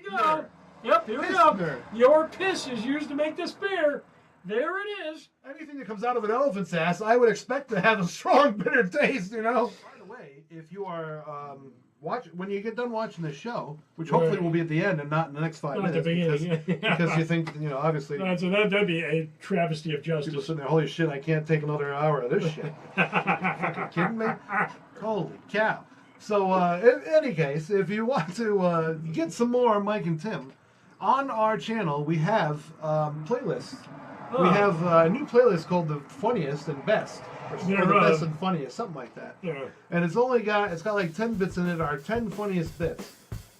you go. Beer. Yep, here we Piss go. beer. Your piss is used to make this beer. There it is. Anything that comes out of an elephant's ass, I would expect to have a strong, bitter taste, you know? By the way, if you are, when you get done watching this show, which hopefully will be at the end and not in the next 5 Not at the minutes. beginning. Because you think, you know, obviously, So that'd be a travesty of people justice. sitting there, holy shit, I can't take another hour of this shit. You fucking kidding me? Holy cow. So, in any case, if you want to get some more Mike and Tim, on our channel, we have playlists. We have a new playlist called The Funniest and Best. Or the Best and Funniest, something like that. Yeah. And it's got like 10 bits in it, our 10 funniest bits,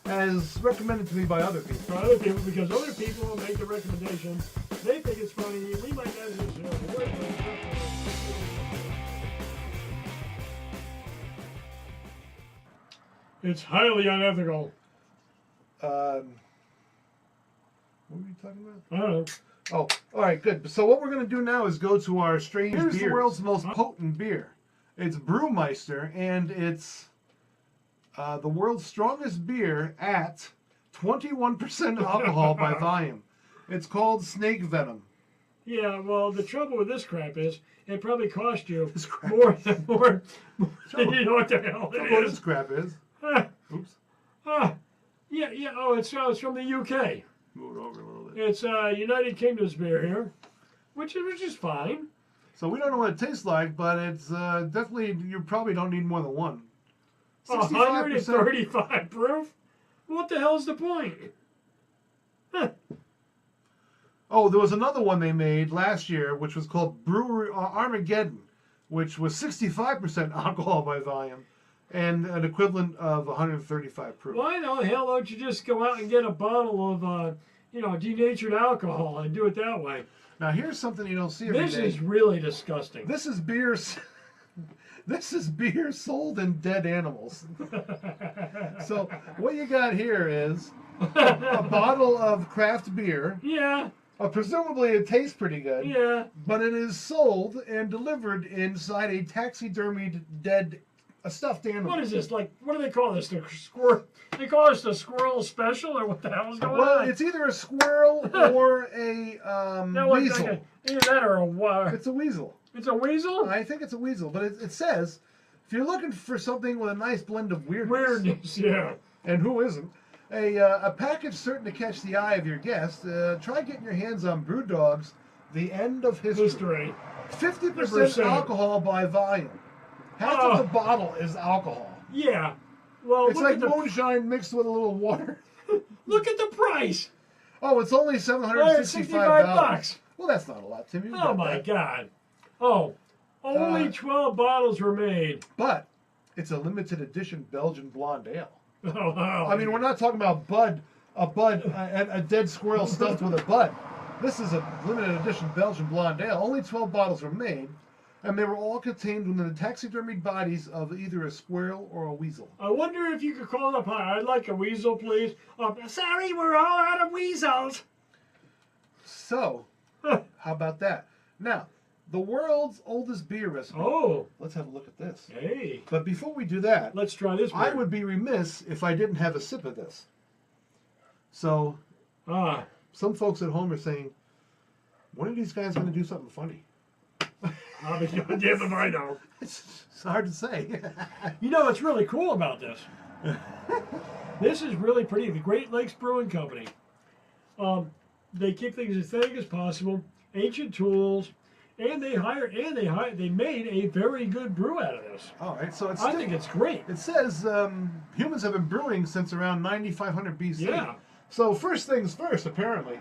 as recommended to me by other people. For other people, because other people will make the recommendation. They think it's funny. We might not necessarily. It's highly unethical. What were you talking about? I don't know. Oh, all right, good. So what we're going to do now is go to our strange beers. Here's the world's most potent beer. It's Brewmeister, and it's the world's strongest beer at 21% alcohol by volume. It's called Snake Venom. Yeah, well, the trouble with this crap is it probably cost you more than you know what the hell it What is. this crap is. Oops. Yeah. Oh, it's from the UK. Move it over a little bit. It's United Kingdom's beer here, which is fine. So we don't know what it tastes like, but it's definitely, you probably don't need more than one. 135 proof? What the hell's the point? Huh. Oh, there was another one they made last year, which was called Brewery Armageddon, which was 65% alcohol by volume, and an equivalent of 135 proof. Why the hell don't you just go out and get a bottle of, denatured alcohol and do it that way? Now here's something you don't see every day. This is really disgusting. This is beer. This is beer sold in dead animals. So what you got here is a bottle of craft beer. Yeah. Presumably it tastes pretty good. Yeah. But it is sold and delivered inside a taxidermied dead stuffed animal. What is this? Like, what do they call this? The squirrel? They call this the squirrel special, or what the hell is going on? Well, it's either a squirrel or a weasel. Like either that or a It's a weasel. It's a weasel? I think it's a weasel, but it says, if you're looking for something with a nice blend of weirdness, yeah. And who isn't, a package certain to catch the eye of your guest, try getting your hands on Brewdog's The End of History. 50% alcohol by volume. Half of the bottle is alcohol. Yeah. Well, it's like moonshine mixed with a little water. Look at the price. Oh, it's only $765. Well, that's not a lot, Tim. Oh, my God. Oh, only 12 bottles were made. But it's a limited edition Belgian blonde ale. Oh, I mean, we're not talking about a dead squirrel stuffed with a bud. This is a limited edition Belgian blonde ale. Only 12 bottles were made, and they were all contained within the taxidermied bodies of either a squirrel or a weasel. I wonder if you could call up. I'd like a weasel, please. Sorry, we're all out of weasels. So, how about that? Now, the world's oldest beer recipe. Oh. Let's have a look at this. Hey. But before we do that, let's try this beer. I would be remiss if I didn't have a sip of this. So, some folks at home are saying, when are these guys going to do something funny? I'll be damned if I know. It's hard to say. You know what's really cool about this? This is really pretty. The Great Lakes Brewing Company. They keep things as authentic as possible. Ancient tools. And they made a very good brew out of this. All right, so I think it's great. It says humans have been brewing since around 9500 BC. Yeah. So first things first, apparently.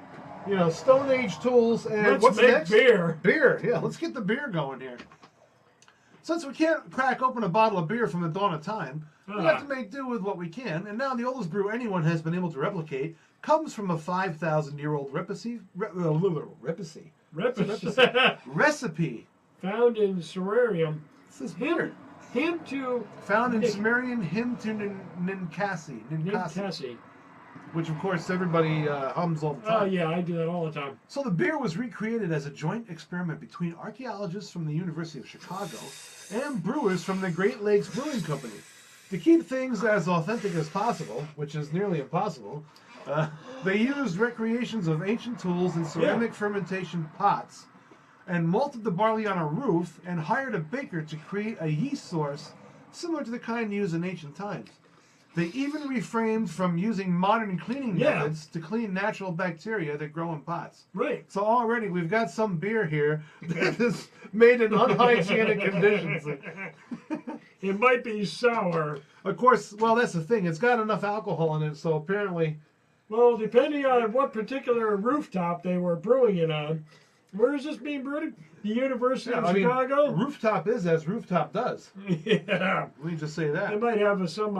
You know, Stone Age tools and let's make next? Beer. Beer, yeah. Let's get the beer going here. Since we can't crack open a bottle of beer from the dawn of time, we have to make do with what we can. And now the oldest brew anyone has been able to replicate comes from a 5,000-year-old recipe found in Sumerian. This is beer. Found in Sumerian hymn to Ninkasi. Which, of course, everybody hums all the time. Oh, yeah, I do that all the time. So the beer was recreated as a joint experiment between archaeologists from the University of Chicago and brewers from the Great Lakes Brewing Company. To keep things as authentic as possible, which is nearly impossible, They used recreations of ancient tools and ceramic fermentation pots, and malted the barley on a roof and hired a baker to create a yeast source similar to the kind used in ancient times. They even refrained from using modern cleaning methods to clean natural bacteria that grow in pots. Right. So already we've got some beer here that is made in unhygienic conditions. It might be sour. Of course, well, that's the thing. It's got enough alcohol in it, so apparently... Well, depending on what particular rooftop they were brewing it on. Where is this being brewed? The University of Chicago? Rooftop is as rooftop does. Yeah. Let me just say that. They might have some,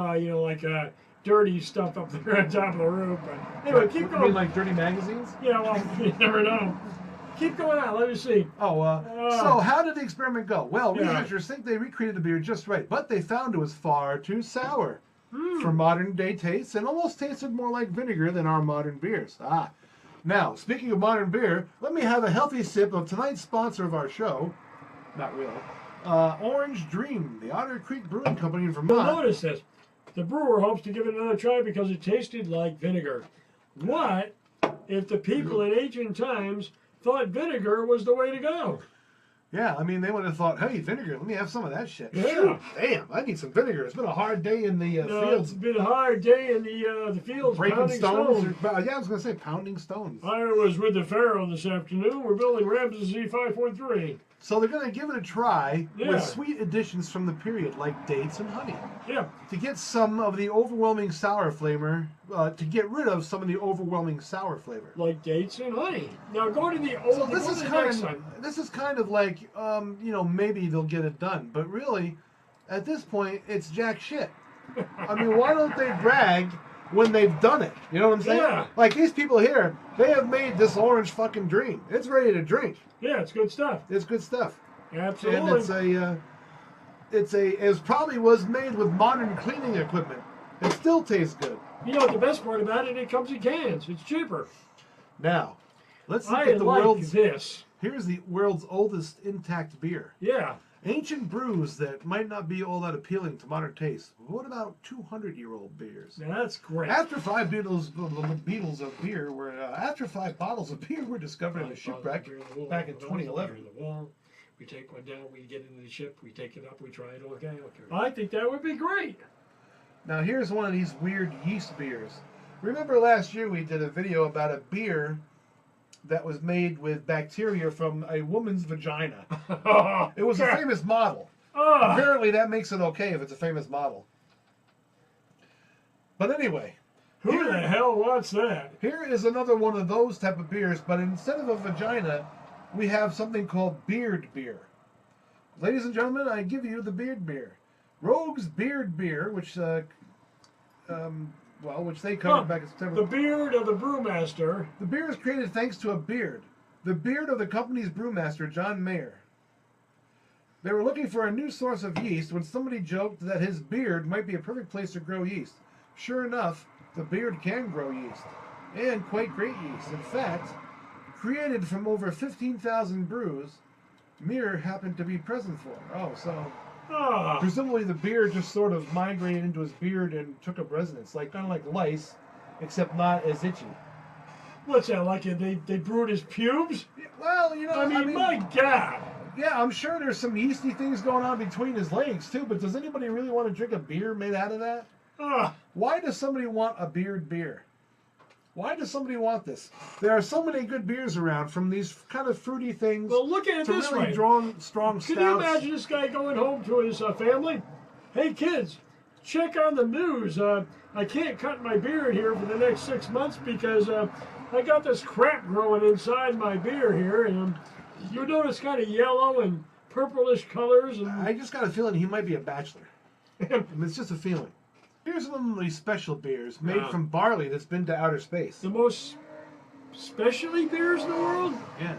dirty stuff up there on top of the roof. But anyway, keep going. You mean like dirty magazines? Yeah, well, you never know. Keep going on. Let me see. So how did the experiment go? Well, researchers think they recreated the beer just right, but they found it was far too sour for modern day tastes and almost tasted more like vinegar than our modern beers. Now, speaking of modern beer, let me have a healthy sip of tonight's sponsor of our show. Not really. Orange Dream, the Otter Creek Brewing Company in Vermont. You'll notice this. The brewer hopes to give it another try because it tasted like vinegar. What if the people in ancient times thought vinegar was the way to go? Yeah, I mean, they would have thought, hey, vinegar, let me have some of that shit. Yeah. Shoot, damn, I need some vinegar. It's been a hard day in the fields. It's been a hard day in the fields. Breaking stones. I was going to say pounding stones. I was with the Pharaoh this afternoon. We're building Ramses Z543. So they're going to give it a try Yeah. with sweet additions from the period, like dates and honey. Yeah. To get some of the overwhelming sour flavor, to get rid of some of the overwhelming sour flavor. Like dates and honey. Now go to the old. So this is kind of like, maybe they'll get it done, but really, at this point, it's jack shit. I mean, why don't they brag when they've done it? You know what I'm saying? Yeah. Like these people here, they have made this orange fucking dream. It's ready to drink. Yeah, it's good stuff. It's good stuff. Absolutely. And it probably was made with modern cleaning equipment. It still tastes good. You know what the best part about it? It comes in cans. It's cheaper. Now, let's look at the world's. This. Here's the world's oldest intact beer. Yeah. Ancient brews that might not be all that appealing to modern taste. What about 200-year-old beers? That's great. After five bottles of beer were discovered in a shipwreck back in 2011. We take one down, we get into the ship, we take it up, we try it. Okay. I think that would be great. Now here's one of these weird yeast beers. Remember last year we did a video about a beer that was made with bacteria from a woman's vagina. It was a famous model. Apparently that makes it okay if it's a famous model. But anyway. Who the hell wants that? Here is another one of those type of beers, but instead of a vagina, we have something called beard beer. Ladies and gentlemen, I give you the beard beer. Rogue's Beard Beer, which they covered back in September. The beard of the brewmaster. The beer is created thanks to a beard. The beard of the company's brewmaster, John Mayer. They were looking for a new source of yeast when somebody joked that his beard might be a perfect place to grow yeast. Sure enough, the beard can grow yeast. And quite great yeast. In fact, created from over 15,000 brews, Mayer happened to be present for. Presumably the beard just sort of migrated into his beard and took up residence, kind of like lice, except not as itchy. What's that, like they brewed his pubes? Well, I mean, my God. Yeah, I'm sure there's some yeasty things going on between his legs, too, but does anybody really want to drink a beer made out of that? Why does somebody want a beard beer? Why does somebody want this? There are so many good beers around, from these kind of fruity things. Well, look at it this way. Strong stouts. Can you imagine this guy going home to his family? Hey, kids, check on the news. I can't cut my beard here for the next 6 months because I got this crap growing inside my beard here, and you notice kind of yellow and purplish colors. And I just got a feeling he might be a bachelor. It's just a feeling. Here's one of these special beers made from barley that's been to outer space. The most specialty beers in the world? Yeah.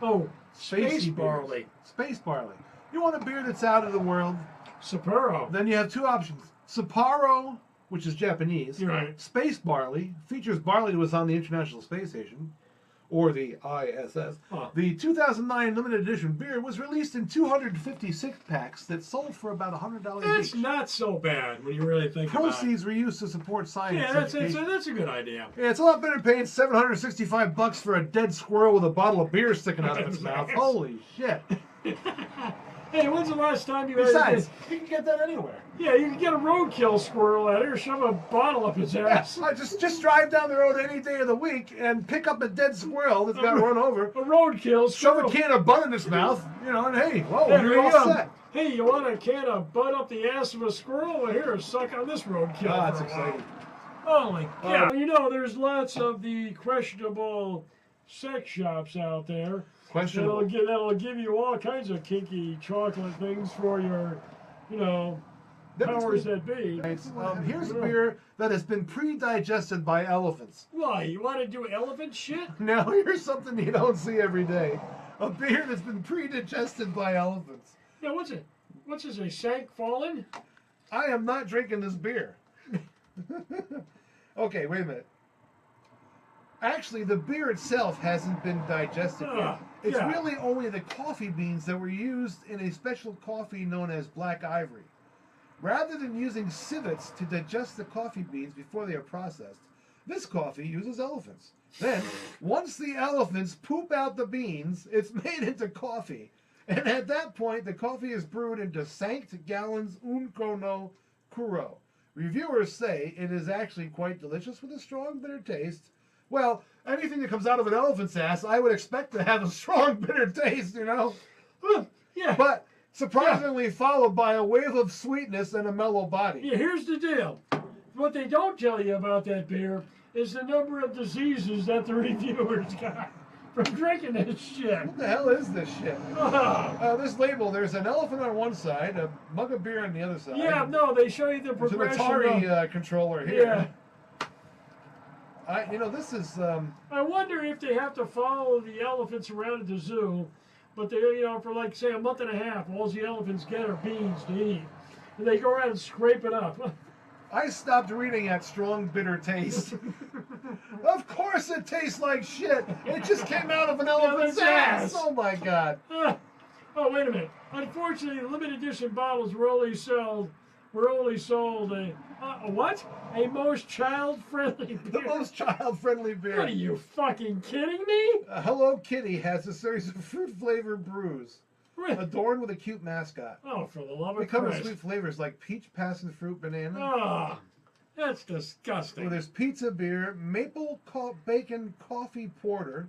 Oh, space barley. Space barley. You want a beer that's out of the world? Sapporo. Then you have two options. Sapporo, which is Japanese. You're right. Space barley, features barley that was on the International Space Station. or the ISS. The 2009 limited edition beer was released in 256 packs that sold for about $100 That's each. not so bad when you really think about it. Proceeds were used to support science. Yeah, that's a good idea. Yeah, it's a lot better than paying $765 for a dead squirrel with a bottle of beer sticking out of its mouth. Holy shit. Hey, when's the last time you Besides, you can get that anywhere. Yeah, you can get a roadkill squirrel out here, shove a bottle up his ass. I just drive down the road any day of the week and pick up a dead squirrel that's got run over. A roadkill Shove squirrel. a can of Bud in his mouth, you know, and hey, whoa, Yeah, you're all set. Hey, you want a can of Bud up the ass of a squirrel? Well, here, suck on this roadkill. Ah, that's exciting. Holy cow. You know, there's lots of the questionable sex shops out there. Questionable. That'll give you all kinds of kinky chocolate things for your, you know, powers that be. Here's beer that has been pre-digested by elephants. Why? You want to do elephant shit? Now, here's something you don't see every day. A beer that's been pre-digested by elephants. Yeah, what's it? What's this, a Sank Fallen? I am not drinking this beer. Okay, wait a minute. Actually, the beer itself hasn't been digested yet. It's really only the coffee beans that were used in a special coffee known as black ivory. Rather than using civets to digest the coffee beans before they are processed, this coffee uses elephants. Then, once the elephants poop out the beans, it's made into coffee. And at that point, the coffee is brewed into Sankt Gallons Unkono Kuro. Reviewers say it is actually quite delicious with a strong bitter taste. Well, anything that comes out of an elephant's ass, I would expect to have a strong bitter taste, you know? Yeah. But surprisingly followed by a wave of sweetness and a mellow body. Yeah, here's the deal. What they don't tell you about that beer is the number of diseases that the reviewers got from drinking this shit. What the hell is this shit? This label, there's an elephant on one side, a mug of beer on the other side. Yeah, no, they show you the There's an progression. Atari controller here. Yeah. This is... I wonder if they have to follow the elephants around at the zoo, but they, for like, say, a month and a half, all the elephants get are beans to eat. And they go around and scrape it up. I stopped reading at strong bitter taste. Of course it tastes like shit. It just came out of an elephant's ass. Oh my god. Oh, wait a minute. Unfortunately, limited edition bottles were only sold what? A most child-friendly beer. The most child-friendly beer. What are you fucking kidding me? Hello Kitty has a series of fruit-flavored brews, adorned with a cute mascot. Oh, for the love of They come with Christ. sweet flavors like peach, passion fruit, banana. Oh, that's disgusting. Well, there's pizza beer, maple bacon coffee porter,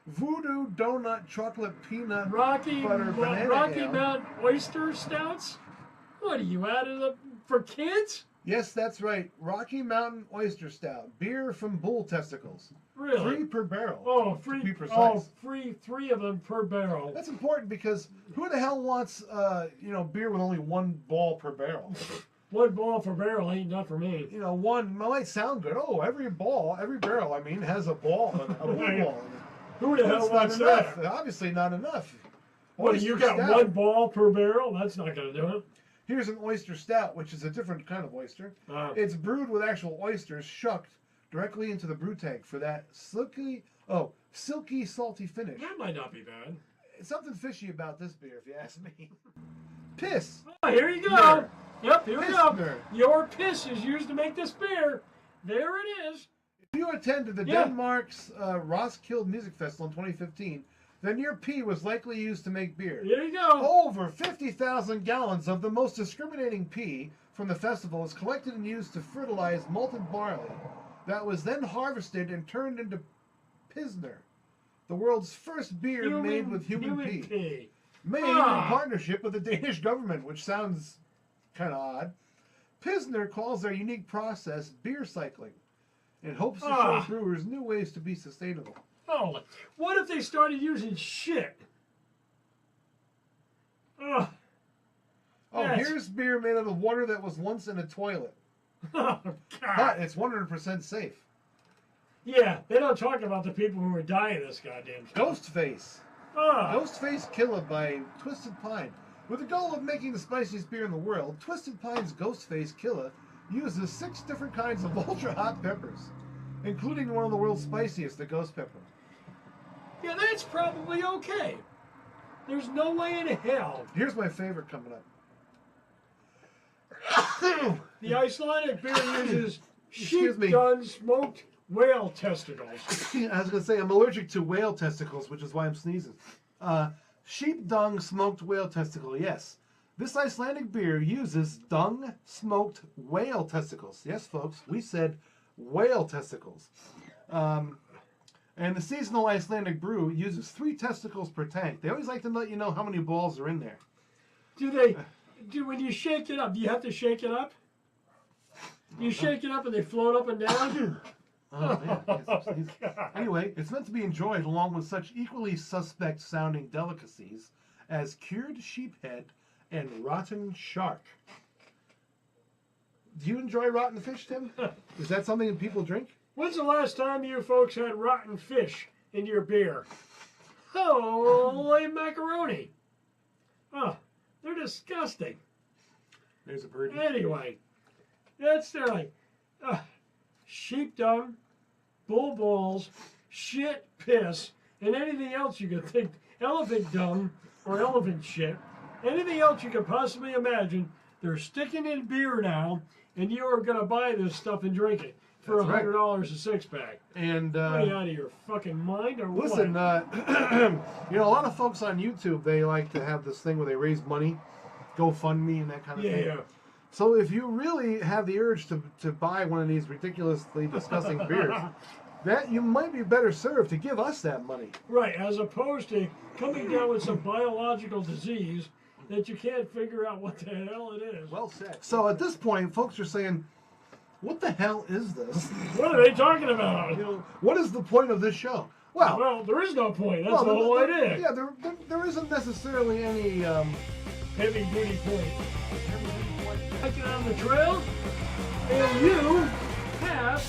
voodoo donut chocolate peanut Rocky butter banana ale. Mountain oyster stouts? What are you out of for kids? Yes, that's right. Rocky Mountain Oyster Stout. Beer from bull testicles. Really? 3 per barrel. Oh, to be precise. Oh, three of them per barrel. That's important because who the hell wants, beer with only 1 ball per barrel? 1 ball per barrel ain't enough for me. One might sound good. Oh, every barrel, has a ball, a bull ball in it. Who the hell That's wants not enough. that? Obviously not enough. What, you got Stout. 1 ball per barrel? That's not going to do it. Here's an oyster stout, which is a different kind of oyster. It's brewed with actual oysters shucked directly into the brew tank for that silky, salty finish. That might not be bad. It's something fishy about this beer, if you ask me. Piss. Oh, here you go. Nerd. Yep, here we Piss go. nerd. Your piss is used to make this beer. There it is. If you attended the Denmark's Roskilde Music Festival in 2015, then your pee was likely used to make beer. Here you go. Over 50,000 gallons of the most discriminating pee from the festival was collected and used to fertilize malted barley that was then harvested and turned into Pilsner, the world's first beer made with human pee. Made in partnership with the Danish government, which sounds kind of odd. Pilsner calls their unique process beer cycling and hopes to show brewers new ways to be sustainable. Oh, what if they started using shit? Here's beer made out of water that was once in a toilet. Oh, But God. it's 100% safe. Yeah, they don't talk about the people who are dying of this goddamn stuff. Ghostface. Ah, Ghostface Killer by Twisted Pine. With the goal of making the spiciest beer in the world, Twisted Pine's Ghostface Killer uses 6 different kinds of ultra-hot peppers, including one of the world's spiciest, the ghost pepper. yeah, that's probably okay. There's no way in hell Here's my favorite coming up. the Icelandic beer uses Excuse me. sheep-done smoked whale testicles. I was going to say, I'm allergic to whale testicles, which is why I'm sneezing. Sheep dung smoked whale testicle, yes. This Icelandic beer uses dung smoked whale testicles. Yes, folks, we said whale testicles. And the seasonal Icelandic brew uses 3 testicles per tank. They always like to let you know how many balls are in there. When you shake it up, do you have to shake it up? You shake it up and they float up and down? Oh, man. Anyway, it's meant to be enjoyed along with such equally suspect sounding delicacies as cured sheephead and rotten shark. Do you enjoy rotten fish, Tim? Is that something that people drink? When's the last time you folks had rotten fish in your beer? Holy macaroni. Oh, they're disgusting. There's a birdie. Anyway, they're like sheep dung, bull balls, shit, piss, and anything else you could think, elephant dung or elephant shit, anything else you could possibly imagine, they're sticking in beer now, and you are going to buy this stuff and drink it for That's right. $100 a six-pack. And Are you out of your fucking mind or listen, what? you know, a lot of folks on YouTube, they like to have this thing where they raise money, GoFundMe and that kind of thing. Yeah. So if you really have the urge to buy one of these ridiculously disgusting beers, that you might be better served to give us that money. Right, as opposed to coming down with some biological disease that you can't figure out what the hell it is. Well said. So at this point, folks are saying, what the hell is this? What are they talking about? You know, what is the point of this show? Well, there is no point. That's the whole idea. Yeah, there isn't necessarily any... Heavy duty point. Take it on the trail, and you have